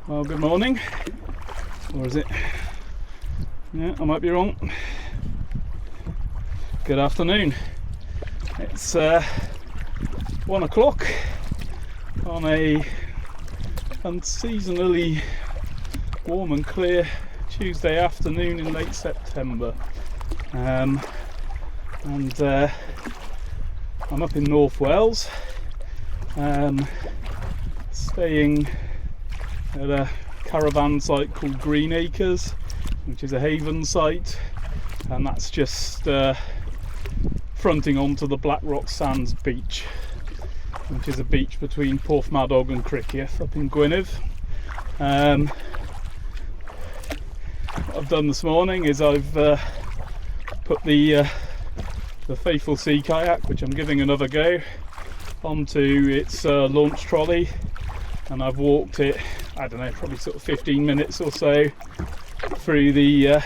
Well, good morning, or is it? Yeah, I might be wrong. Good afternoon. It's 1 o'clock on a unseasonally warm and clear Tuesday afternoon in late September, and I'm up in North Wales, staying at a caravan site called Green Acres, which is a haven site, and that's just fronting onto the Black Rock Sands beach, which is a beach between Porthmadog and Criccieth up in Gwynedd. What I've done this morning is I've put the Faithful Sea kayak, which I'm giving another go, onto its launch trolley, and I've walked it, I don't know, probably sort of 15 minutes or so through the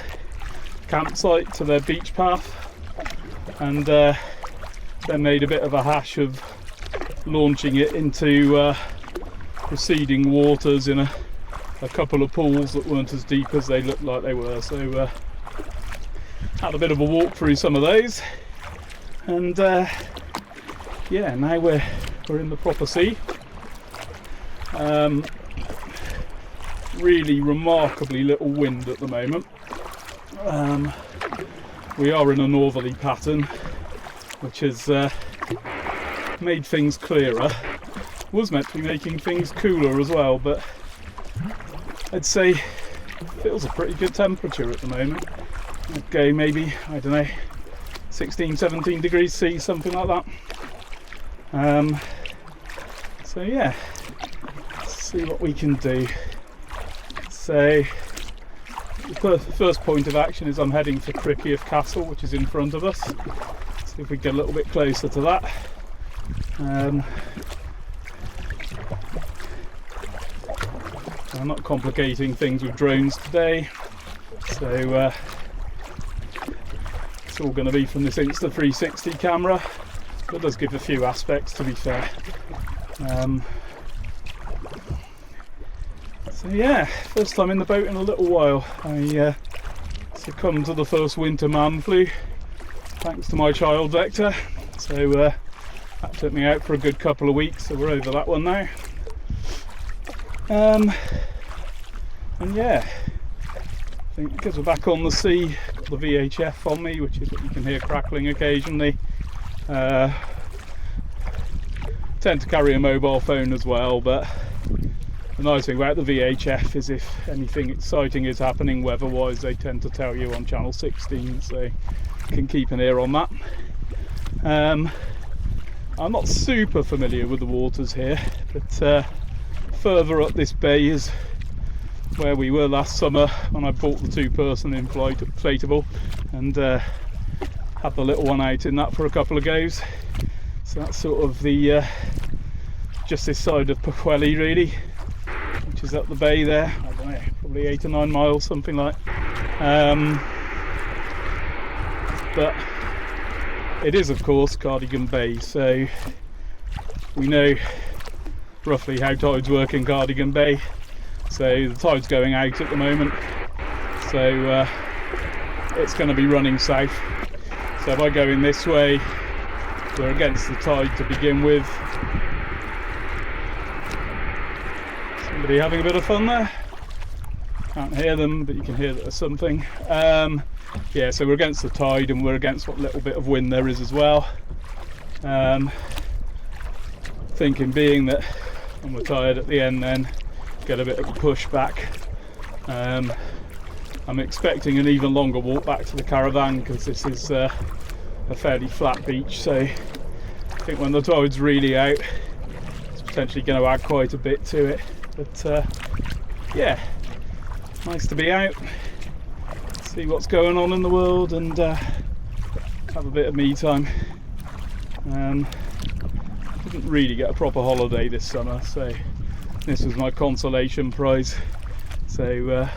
campsite to their beach path, and then made a bit of a hash of launching it into receding waters in a couple of pools that weren't as deep as they looked like they were. So had a bit of a walk through some of those, and yeah, now we're in the proper sea. Really remarkably little wind at the moment. We are in a northerly pattern, which has made things clearer. Was meant to be making things cooler as well, but I'd say it feels a pretty good temperature at the moment. I'd go maybe, I don't know, 16, 17 degrees C, something like that. So yeah, let's see what we can do. So the first point of action is I'm heading for Criccieth Castle, which is in front of us. See if we get a little bit closer to that. I'm not complicating things with drones today, so it's all going to be from this Insta360 camera, but it does give a few aspects, to be fair. So yeah, first time in the boat in a little while. I succumbed to the first winter man flu thanks to my child Vector, so that took me out for a good couple of weeks, so we're over that one now. And yeah, I think because we're back on the sea, got the VHF on me, which is what you can hear crackling occasionally. Tend to carry a mobile phone as well, but the nice thing about the VHF is if anything exciting is happening weather-wise, they tend to tell you on channel 16, so you can keep an ear on that. I'm not super familiar with the waters here, but further up this bay is where we were last summer when I bought the two-person inflatable and had the little one out in that for a couple of goes. So that's sort of the just this side of Pwllheli really, which is up the bay there. I don't know, probably 8 or 9 miles, something like. But it is, of course, Cardigan Bay, so we know roughly how tides work in Cardigan Bay. So the tide's going out at the moment, so it's going to be running south. So if I go in this way, we're against the tide to begin with. Somebody having a bit of fun there. Can't hear them, but you can hear that there's something. Yeah, so we're against the tide and we're against what little bit of wind there is as well. Thinking being that when we're tired at the end, then get a bit of a push back. I'm expecting an even longer walk back to the caravan because this is a fairly flat beach, so I think when the tide's really out, it's potentially going to add quite a bit to it. But yeah, nice to be out, see what's going on in the world, and have a bit of me time. Didn't really get a proper holiday this summer, so this was my consolation prize. So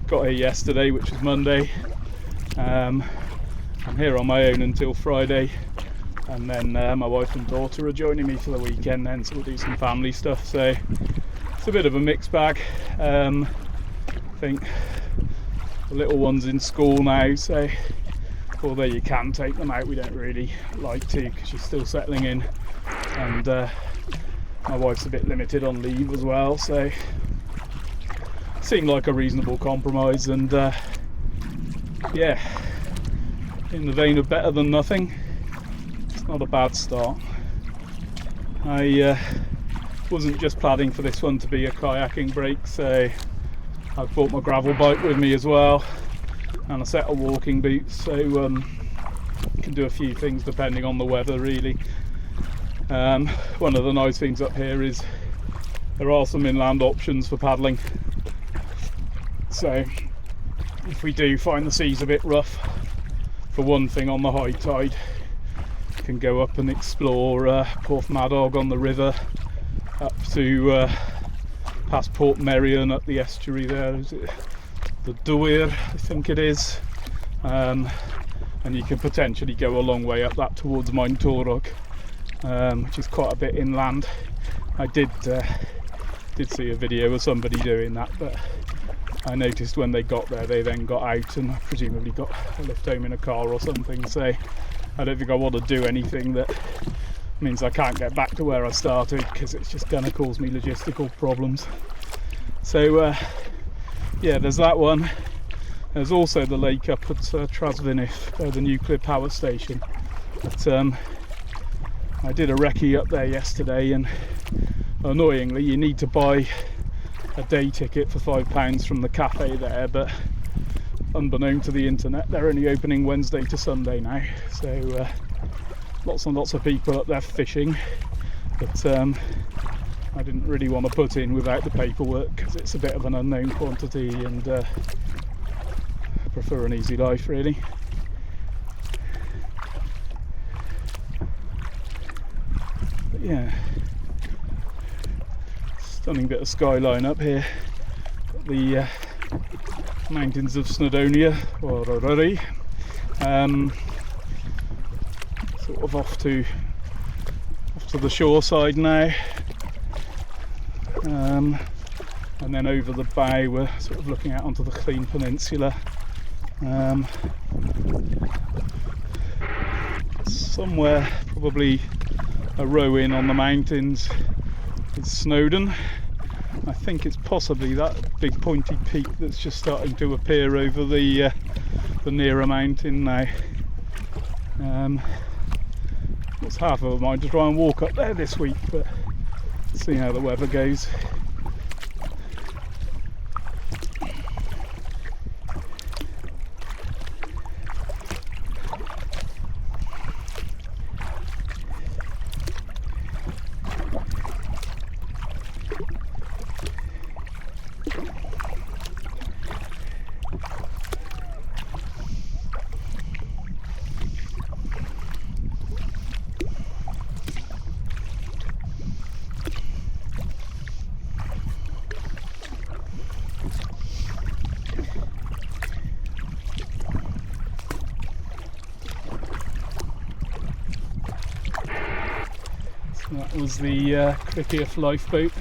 got here yesterday, which was Monday. I'm here on my own until Friday, and then my wife and daughter are joining me for the weekend then, so we'll do some family stuff. So it's a bit of a mixed bag. I think the little one's in school now, so although you can take them out, we don't really like to because she's still settling in, and my wife's a bit limited on leave as well, so it seemed like a reasonable compromise. And yeah, in the vein of better than nothing, it's not a bad start. I wasn't just planning for this one to be a kayaking break, so I've brought my gravel bike with me as well, and a set of walking boots, so can do a few things depending on the weather really. One of the nice things up here is there are some inland options for paddling, so if we do find the seas a bit rough, for one thing on the high tide, you can go up and explore Porth Madog on the river, up to past Port Merion up the estuary there, is it the Dwyr, I think it is, and you can potentially go a long way up that towards Maen Torog, which is quite a bit inland. I did see a video of somebody doing that, but I noticed when they got there they then got out and presumably got a lift home in a car or something, so I don't think I want to do anything that means I can't get back to where I started, because it's just going to cause me logistical problems. So yeah, there's that one. There's also the lake up at Trasfynydd by the nuclear power station. But I did a recce up there yesterday, and annoyingly you need to buy a day ticket for £5 from the cafe there, but unbeknown to the internet they're only opening Wednesday to Sunday now, so lots and lots of people up there fishing, but I didn't really want to put in without the paperwork because it's a bit of an unknown quantity, and I prefer an easy life really. But yeah, stunning bit of skyline up here. Got the mountains of Snowdonia, or Rory, sort of off to the shore side now, and then over the bow we're sort of looking out onto the Clean Peninsula. Somewhere probably a row in on the mountains is Snowdon. I think it's possibly that big pointy peak that's just starting to appear over the nearer mountain now. It's half of a mind to try and walk up there this week, but see how the weather goes. That was the Cricketh lifeboat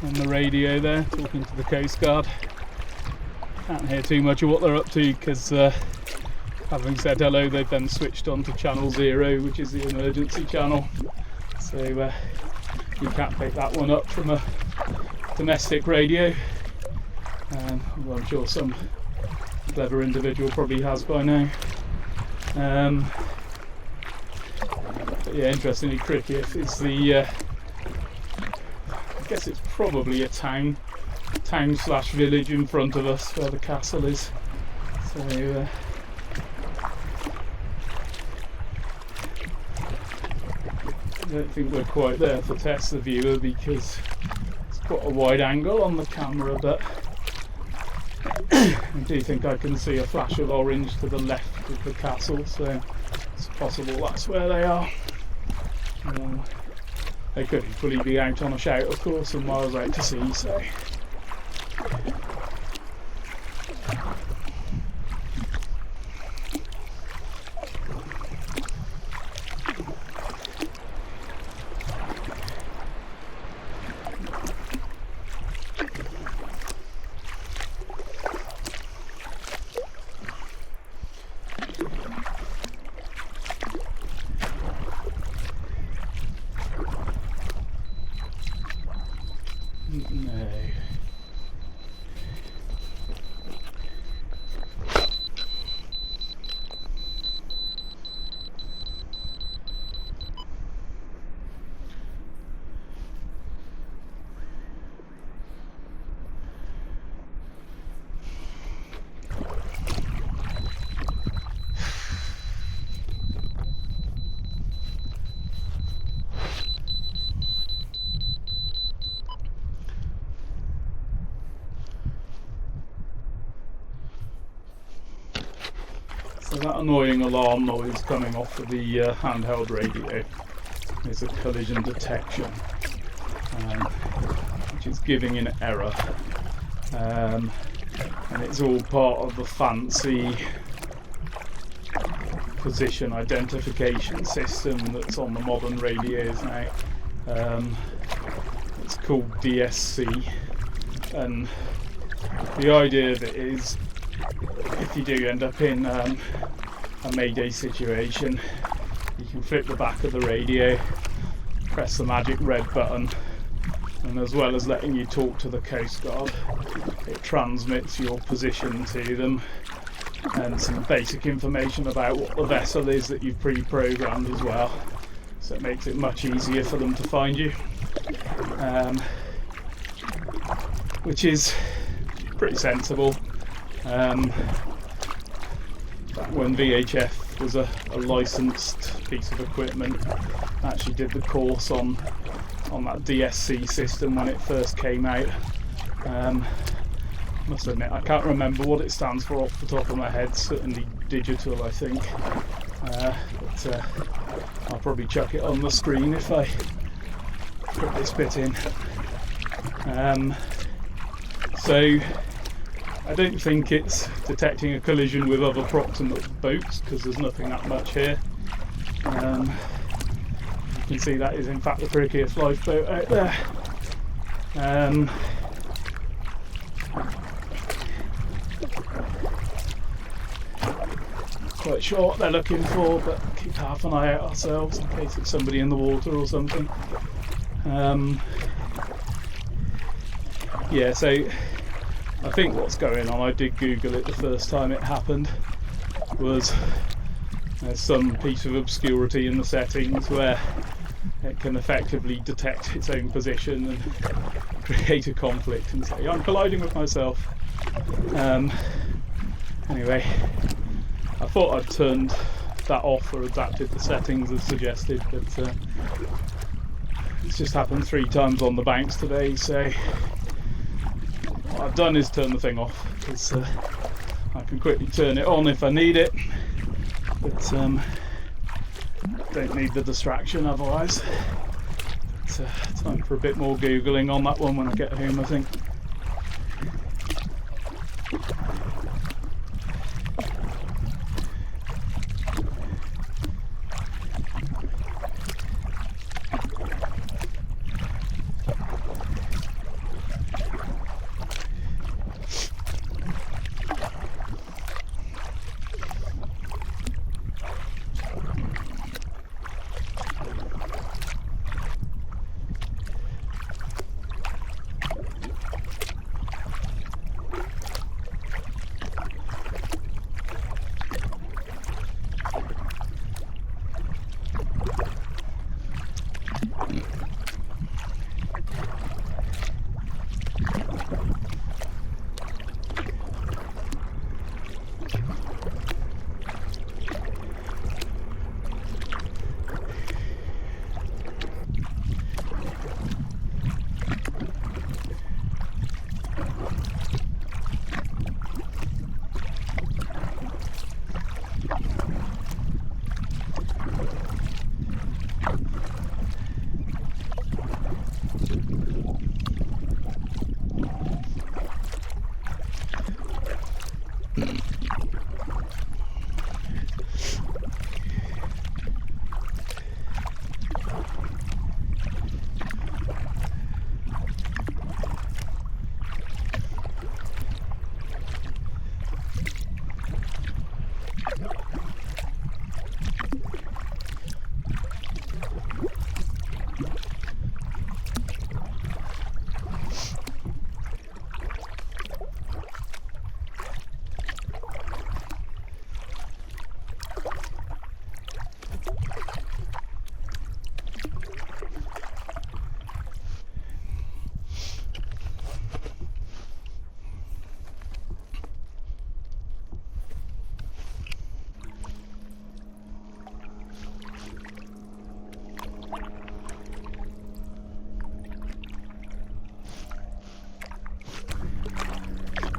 on the radio there, talking to the Coast Guard. Can't hear too much of what they're up to because having said hello, they've then switched on to channel 0, which is the emergency channel. So you can't pick that one up from a domestic radio. Well, I'm sure some clever individual probably has by now. But yeah, interestingly, Cricketh is the, I guess it's probably a town slash village in front of us where the castle is. So I don't think we're quite there to test the viewer because it's quite a wide angle on the camera, but I do think I can see a flash of orange to the left of the castle, so it's possible that's where they are. They could equally be out on a shout, of course, and miles out to sea, so. No. So that annoying alarm noise coming off of the handheld radio is a collision detection, which is giving an error, and it's all part of the fancy position identification system that's on the modern radios now. It's called DSC, and the idea of it is, if you do end up in a mayday situation, you can flip the back of the radio, press the magic red button, and as well as letting you talk to the Coast Guard, it transmits your position to them and some basic information about what the vessel is that you've pre-programmed as well, so it makes it much easier for them to find you, which is pretty sensible. Back when VHF was a licensed piece of equipment, I actually did the course on that DSC system when it first came out. Must admit, I can't remember what it stands for off the top of my head, certainly digital I think, but I'll probably chuck it on the screen if I put this bit in. So I don't think it's detecting a collision with other proximate boats, because there's nothing that much here. You can see that is in fact the trickiest lifeboat out there. Quite sure what they're looking for, but keep half an eye out ourselves in case it's somebody in the water or something. Yeah, so I think what's going on, I did Google it the first time it happened, was there's some piece of obscurity in the settings where it can effectively detect its own position and create a conflict and say, I'm colliding with myself. Anyway, I thought I'd turned that off or adapted the settings as suggested, but it's just happened 3 times on the banks today, so what I've done is turn the thing off, because I can quickly turn it on if I need it, but don't need the distraction otherwise. But, time for a bit more googling on that one when I get home, I think.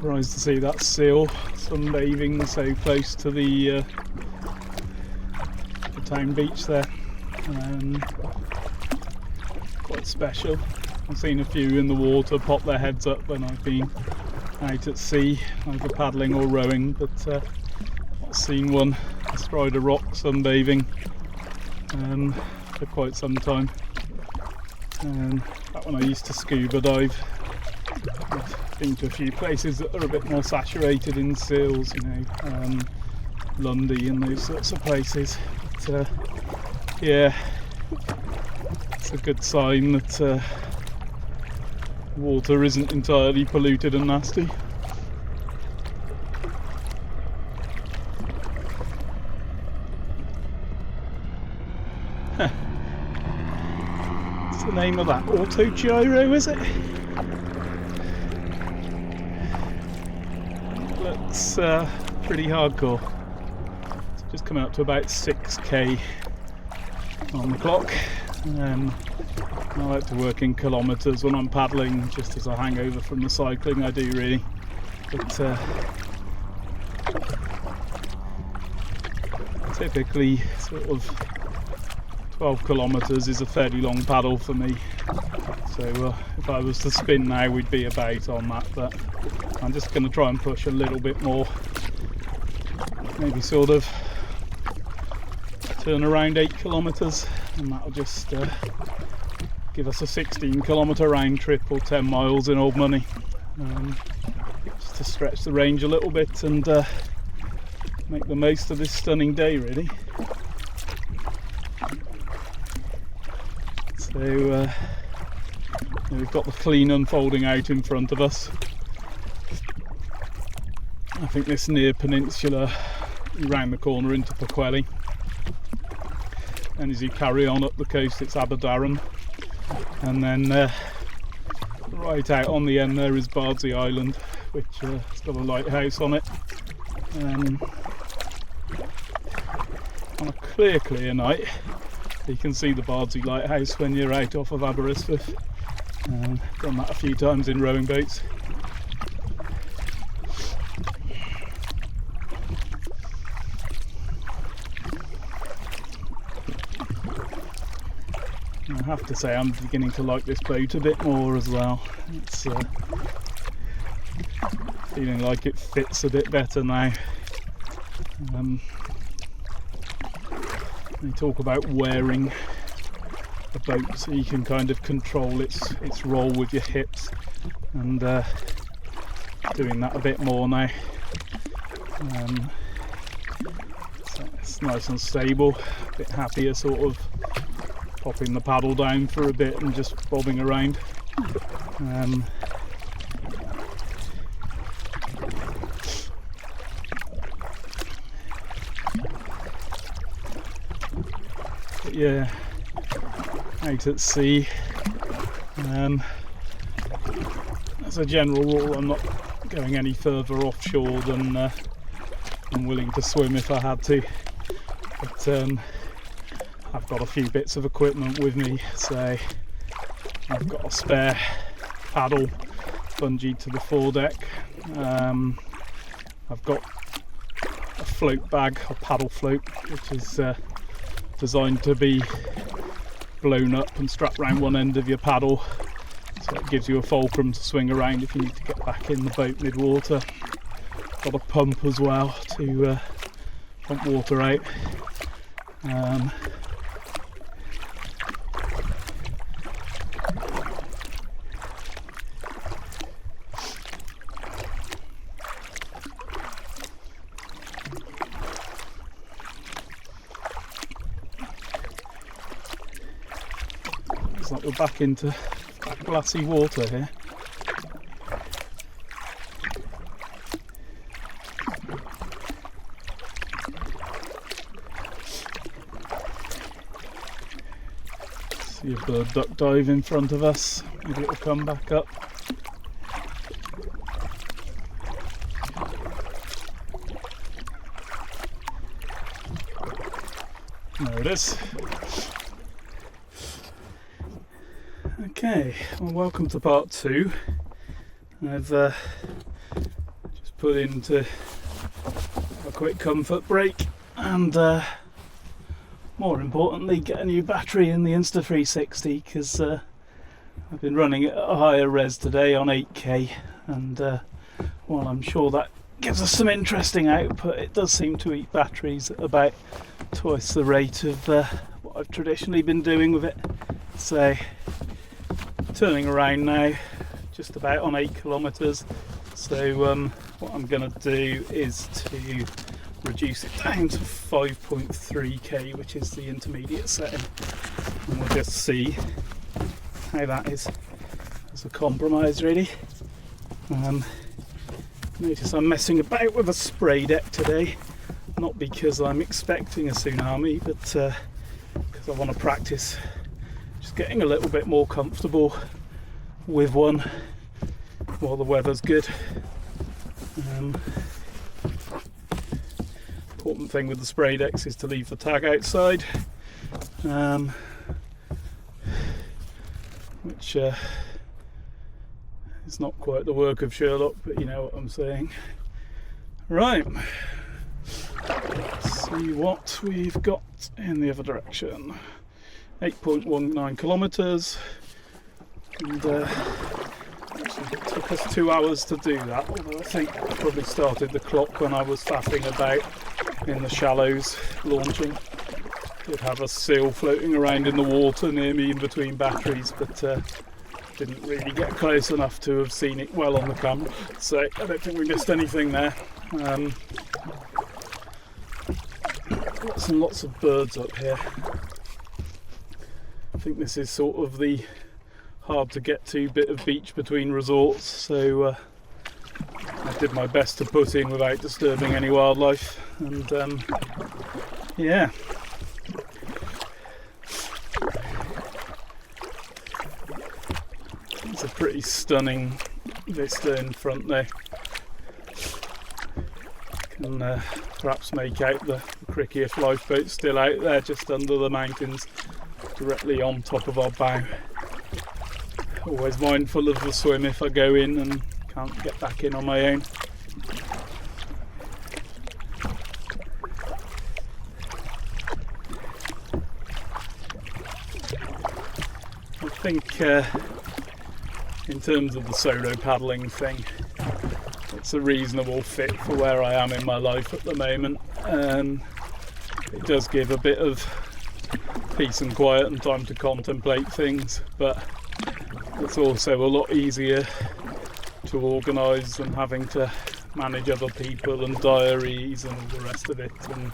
Surprised to see that seal sunbathing so close to the town beach there. Quite special. I've seen a few in the water pop their heads up when I've been out at sea, either paddling or rowing, but not seen one astride a rock sunbathing for quite some time. Back when I used to scuba dive, I've been to a few places that are a bit more saturated in seals, you know, Lundy and those sorts of places. But yeah, it's a good sign that water isn't entirely polluted and nasty. What's the name of that? Auto gyro, is it? Looks pretty hardcore. It's just coming up to about 6k on the clock. I like to work in kilometres when I'm paddling, just as a hangover from the cycling I do really. But typically sort of 12 kilometres is a fairly long paddle for me. So if I was to spin now, we'd be about on that, but I'm just going to try and push a little bit more. Maybe sort of turn around 8 kilometres, and that'll just give us a 16-kilometre round trip, or 10 miles in old money, just to stretch the range a little bit and make the most of this stunning day really. So we've got the Clean unfolding out in front of us. I think this near peninsula round the corner into Pwllheli, and as you carry on up the coast it's Aberdaron. And then right out on the end there is Bardsey Island, which has got a lighthouse on it. On a clear night you can see the Bardsey lighthouse when you're out off of Aberystwyth. Done that a few times in rowing boats. I have to say I'm beginning to like this boat a bit more as well. It's feeling like it fits a bit better now. They talk about wearing a boat so you can kind of control its roll with your hips, and doing that a bit more now. So it's nice and stable, a bit happier sort of popping the paddle down for a bit and just bobbing around. But yeah, out at sea, as a general rule I'm not going any further offshore than I'm willing to swim if I had to, but I've got a few bits of equipment with me. So I've got a spare paddle bungeed to the foredeck. I've got a float bag, a paddle float, which is designed to be blown up and strapped around one end of your paddle, so it gives you a fulcrum to swing around if you need to get back in the boat mid-water. Got a pump as well to pump water out. Looks like we're back into glassy water here. See a bird duck dive in front of us, maybe it'll come back up. There it is. Okay, well, welcome to part 2. I've put into a quick comfort break, and more importantly get a new battery in the Insta360, because I've been running at a higher res today on 8K, and while I'm sure that gives us some interesting output, it does seem to eat batteries at about twice the rate of what I've traditionally been doing with it. So turning around now, just about on 8 kilometers. So what I'm going to do is to reduce it down to 5.3k, which is the intermediate setting, and we'll just see how that is as a compromise, really. Notice I'm messing about with a spray deck today, not because I'm expecting a tsunami, but because I want to practice just getting a little bit more comfortable with one while the weather's good. Important thing with the spray decks is to leave the tag outside, which is not quite the work of Sherlock, but you know what I'm saying. Right, let's see what we've got in the other direction. 8.19 kilometers, and actually it took us 2 hours to do that, although I think I probably started the clock when I was faffing about in the shallows launching. Did have a seal floating around in the water near me in between batteries, but didn't really get close enough to have seen it well on the camera, so I don't think we missed anything there. Lots and lots of birds up here. I think this is sort of the hard to get to bit of beach between resorts, so I did my best to put in without disturbing any wildlife, and yeah. It's a pretty stunning vista in front there. Can perhaps make out the Crickieff lifeboat still out there just under the mountains, directly on top of our bow. Always mindful of the swim if I go in and can't get back in on my own. I think in terms of the solo paddling thing, it's a reasonable fit for where I am in my life at the moment. It does give a bit of peace and quiet and time to contemplate things, but it's also a lot easier to organise than having to manage other people and diaries and all the rest of it. And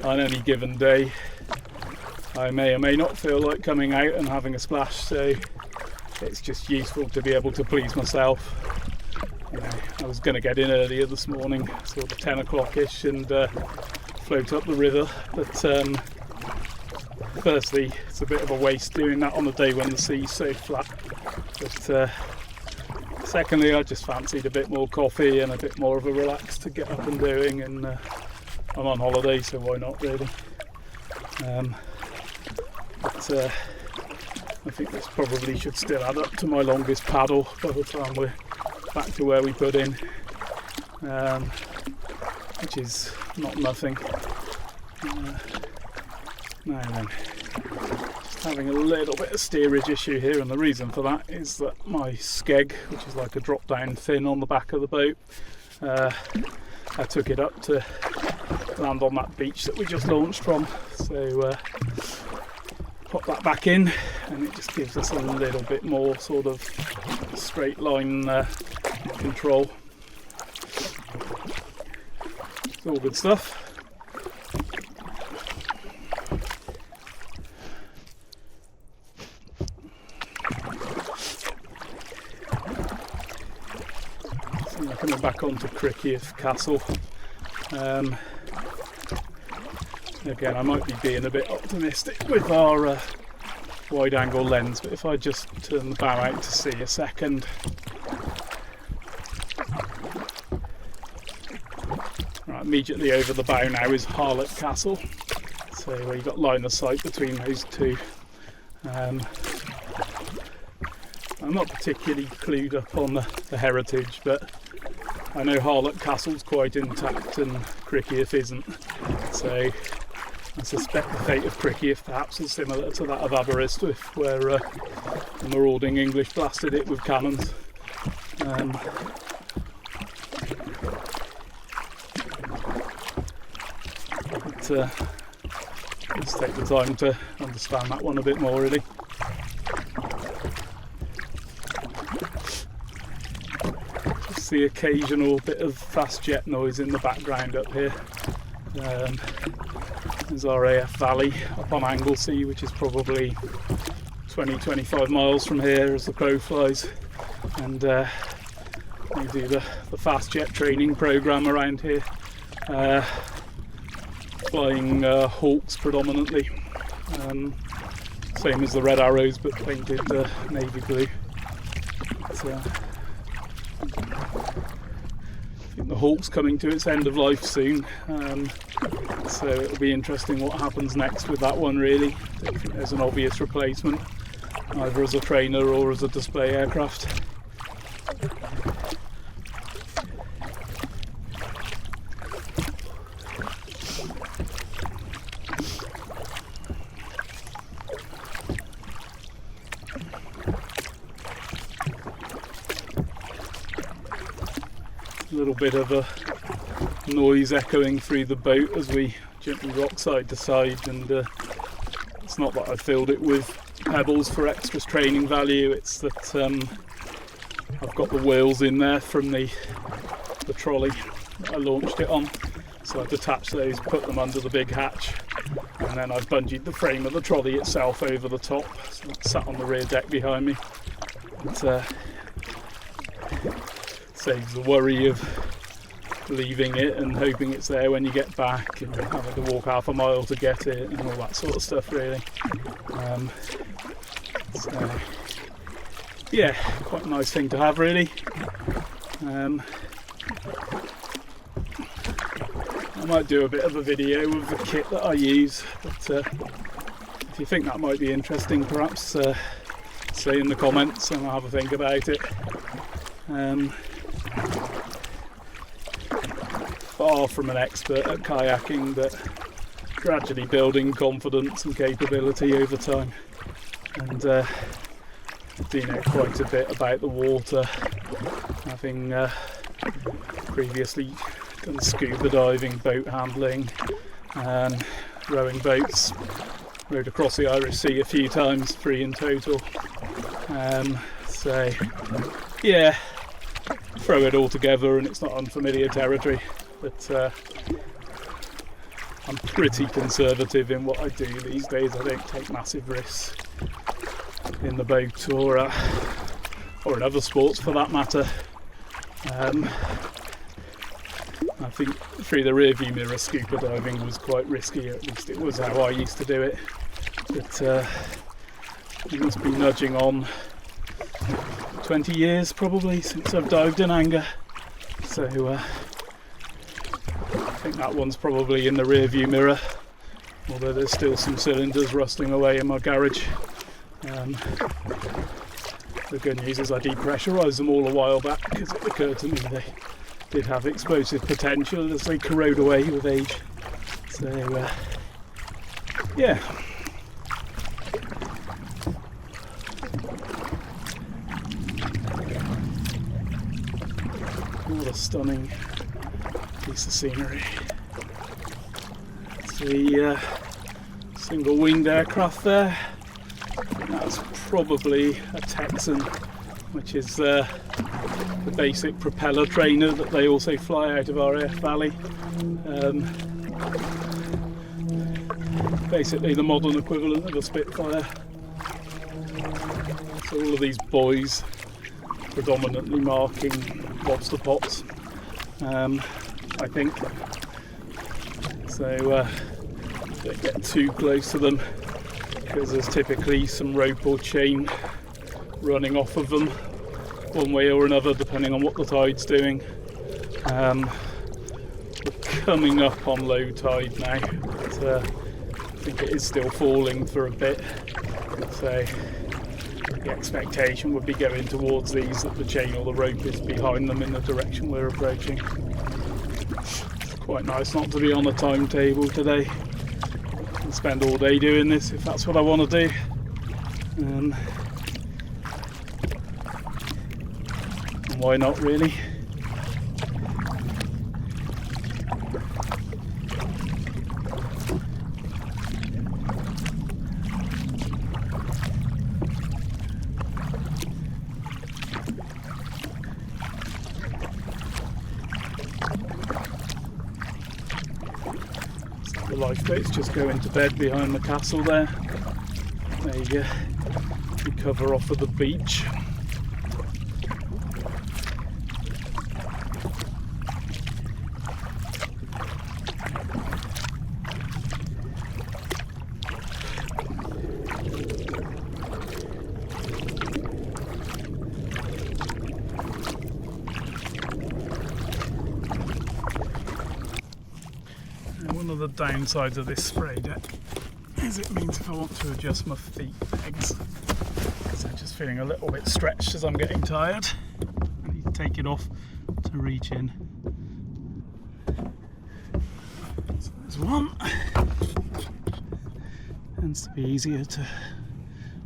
on any given day I may or may not feel like coming out and having a splash, so it's just useful to be able to please myself. You know, I was going to get in earlier this morning, sort of 10 o'clock-ish, and float up the river, but firstly it's a bit of a waste doing that on a day when the sea's so flat, but secondly I just fancied a bit more coffee and a bit more of a relax to get up and doing, and I'm on holiday, so why not, really. But I think this probably should still add up to my longest paddle by the time we're back to where we put in, which is not nothing. Now then, just having a little bit of steerage issue here, and the reason for that is that my skeg, which is like a drop down fin on the back of the boat, I took it up to land on that beach that we just launched from, so pop that back in, and it just gives us a little bit more sort of straight line control. It's all good stuff. So we're coming back onto Crickieff Castle. Again, I might be being a bit optimistic with our wide angle lens, but if I just turn the bow out to sea a second. Right, immediately over the bow now is Harlech Castle, so you've got line of sight between those two. I'm not particularly clued up on the heritage, but I know Harlech Castle's quite intact and Criccieth isn't, so I suspect the fate of Criccieth perhaps is similar to that of Aberystwyth, where the marauding English blasted it with cannons. Let's take the time to understand that one a bit more, really. Just the occasional bit of fast jet noise in the background up here. There's our AF Valley up on Anglesey, which is probably 20-25 miles from here as the crow flies, and we do the fast jet training program around here, flying Hawks predominantly, same as the Red Arrows but painted navy blue. So, I think the Hawk's coming to its end of life soon, so it'll be interesting what happens next with that one, really. I don't think there's an obvious replacement, either as a trainer or as a display aircraft. A little bit of a noise echoing through the boat as we gently rock side to side, and it's not that I filled it with pebbles for extra training value, it's that I've got the wheels in there from the trolley that I launched it on, so I've detached those, put them under the big hatch, and then I've bungeed the frame of the trolley itself over the top, so it's sat on the rear deck behind me. It saves the worry of leaving it and hoping it's there when you get back and having to walk half a mile to get it and all that sort of stuff, really. So yeah, quite a nice thing to have, really. I might do a bit of a video of the kit that I use, but if you think that might be interesting, perhaps say in the comments and I'll have a think about it. Far from an expert at kayaking, but gradually building confidence and capability over time, and do know quite a bit about the water, having previously done scuba diving, boat handling, rowing boats, rowed across the Irish Sea a few times, 3 in total. So yeah, throw it all together and it's not unfamiliar territory, but I'm pretty conservative in what I do these days. I don't take massive risks in the boat or in other sports for that matter. I think through the rear view mirror scuba diving was quite risky, at least it was how I used to do it, but it must be nudging on 20 years probably since I've dived in anger, so I think that one's probably in the rear view mirror, although there's still some cylinders rusting away in my garage. The good news is I depressurised them all a while back because it occurred to me they did have explosive potential as they corrode away with age. So yeah. What a stunning piece of scenery. It's the single winged aircraft there. That's probably a Texan, which is the basic propeller trainer that they also fly out of our AF Valley. Basically the modern equivalent of a Spitfire. So all of these buoys predominantly marking lobster pots, I think. So don't get too close to them because there's typically some rope or chain running off of them one way or another depending on what the tide's doing. We're coming up on low tide now, but I think it is still falling for a bit, so the expectation would be going towards these, that the chain or the rope is behind them in the direction we're approaching. It's quite nice not to be on a timetable today and spend all day doing this if that's what I want to do. And why not, really? The lifeboats just go into bed behind the castle there. They cover off of the beach. One of the downsides of this spray deck is it means if I want to adjust my feet pegs, because I'm just feeling a little bit stretched as I'm getting tired, I need to take it off to reach in. So there's one. Tends to be easier to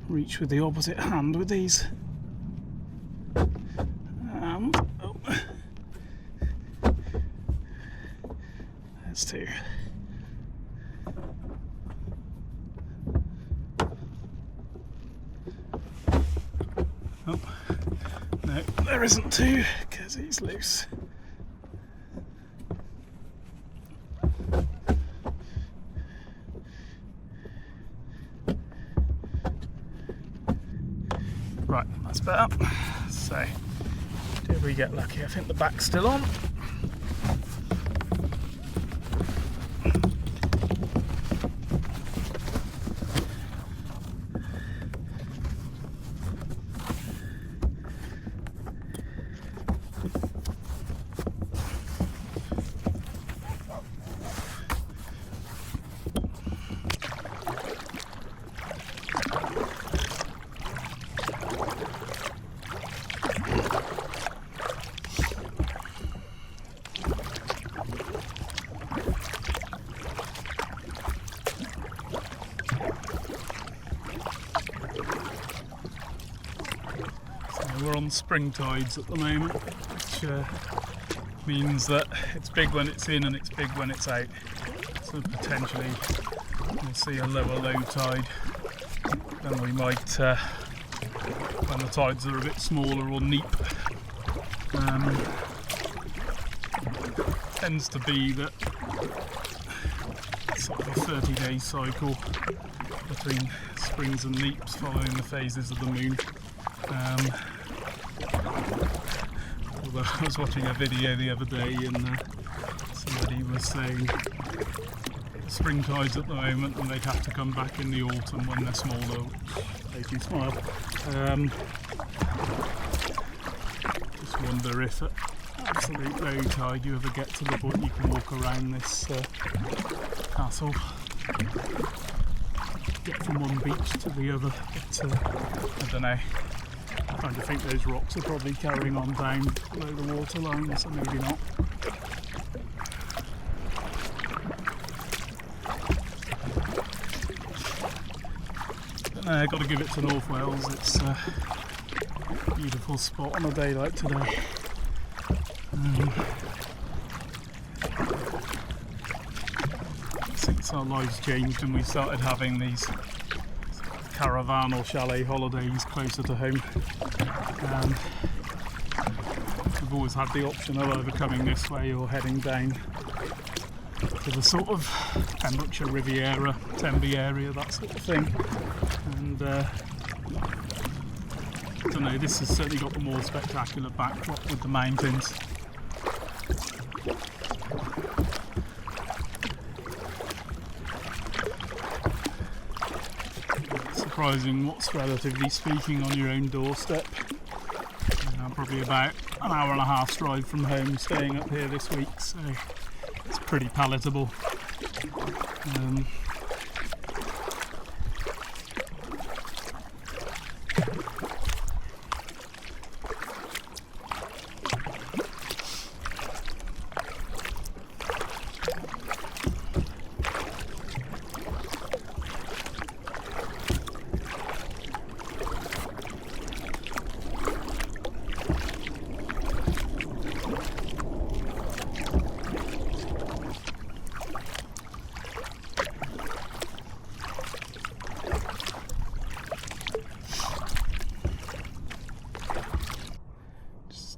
reach with the opposite hand with these. And oh, there's two. Oh, no, there isn't two, because he's loose. Right, that's better. So, did we get lucky? I think the back's still on. We're on spring tides at the moment, which means that it's big when it's in and it's big when it's out. So potentially we'll see a lower low tide than we might when the tides are a bit smaller or neap. Tends to be that it's sort of a 30-day cycle between springs and neaps following the phases of the moon. Although I was watching a video the other day and somebody was saying spring tides at the moment and they'd have to come back in the autumn when they're smaller, which made me smile. Just wonder if at absolute low tide you ever get to the point you can walk around this castle, get from one beach to the other, but I don't know. I'm trying to think those rocks are probably carrying on down below the water line, so maybe not. But no, I've got to give it to North Wales, it's a beautiful spot on a day like today. Since our lives changed and we started having these caravan or chalet holidays closer to home, we've always had the option of either coming this way or heading down to the sort of Pembrokeshire Riviera, Tenby area, that sort of thing. And I don't know, this has certainly got the more spectacular backdrop with the mountains. Surprising what's relatively speaking on your own doorstep. Probably about an hour and a half drive from home staying up here this week, so it's pretty palatable.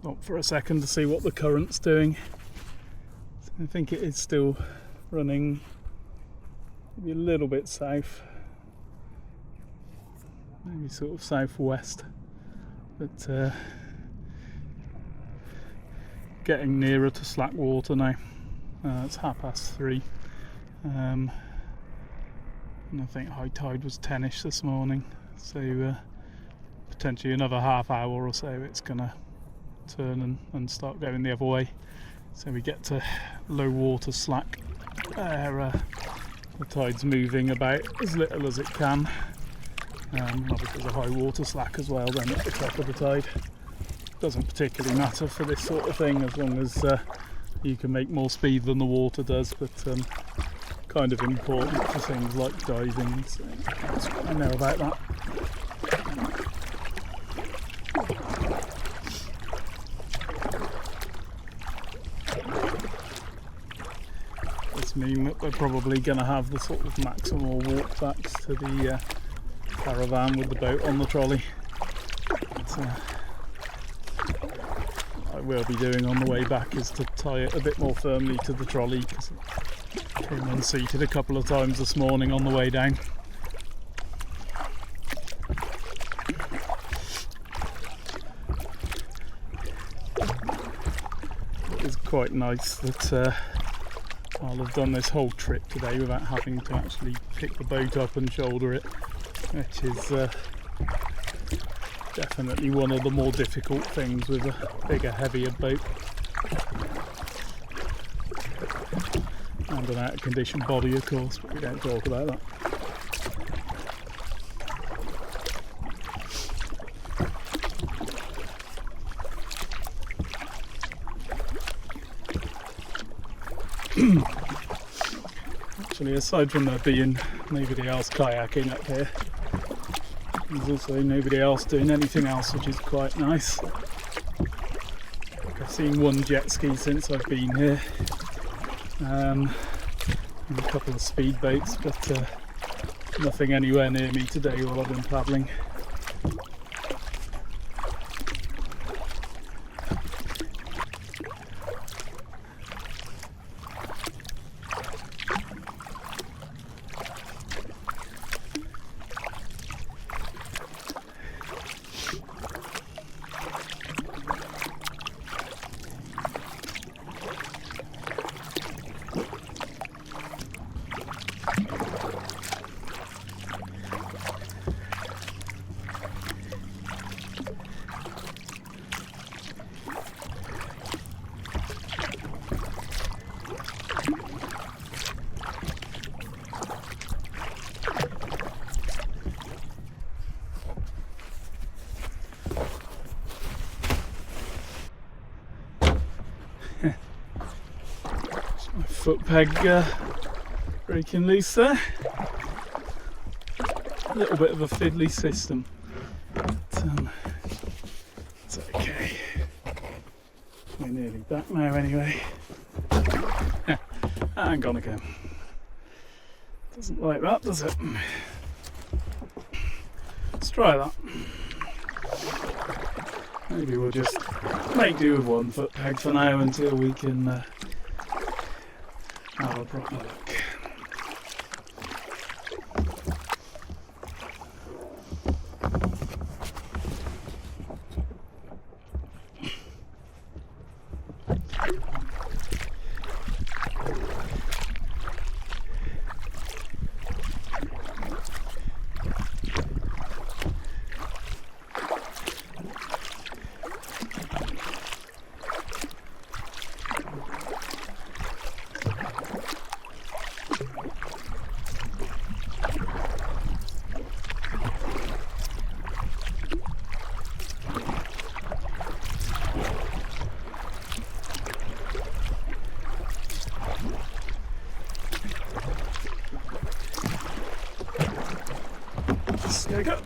Stop for a second to see what the current's doing. So I think it is still running maybe a little bit south, maybe sort of southwest, but getting nearer to slack water now. It's 3:30, and I think high tide was 10ish this morning, so potentially another half hour or so it's gonna turn and start going the other way, so we get to low water slack where the tide's moving about as little as it can. Obviously there's a high water slack as well then at the top of the tide. Doesn't particularly matter for this sort of thing as long as you can make more speed than the water does, but kind of important for things like diving, so that's what I know about that. This means that we're probably going to have the sort of maximal walkbacks to the caravan with the boat on the trolley. But, what I will be doing on the way back is to tie it a bit more firmly to the trolley, because it came unseated a couple of times this morning on the way down. It's quite nice that I'll have done this whole trip today without having to actually pick the boat up and shoulder it, which is definitely one of the more difficult things with a bigger, heavier boat and an out of condition body, of course, but we don't talk about that. Actually, aside from there being nobody else kayaking up here, there's also nobody else doing anything else, which is quite nice. I've seen one jet ski since I've been here, and a couple of speedboats, but nothing anywhere near me today while I've been paddling. My foot peg breaking loose there. A little bit of a fiddly system, but it's okay. We're nearly back now anyway. And gone again. Doesn't like that, does it? Let's try that. Maybe we'll just make do with one foot peg for now until we can have a proper look. There we go.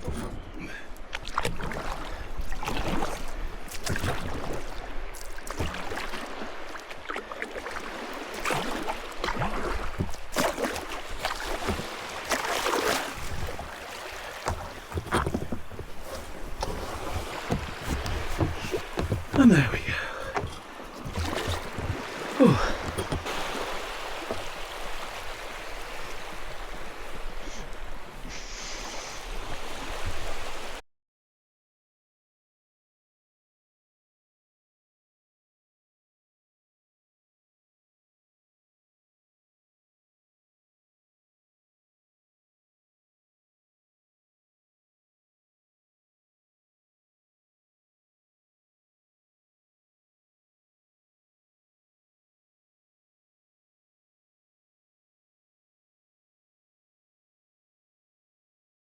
And there we go. Oh.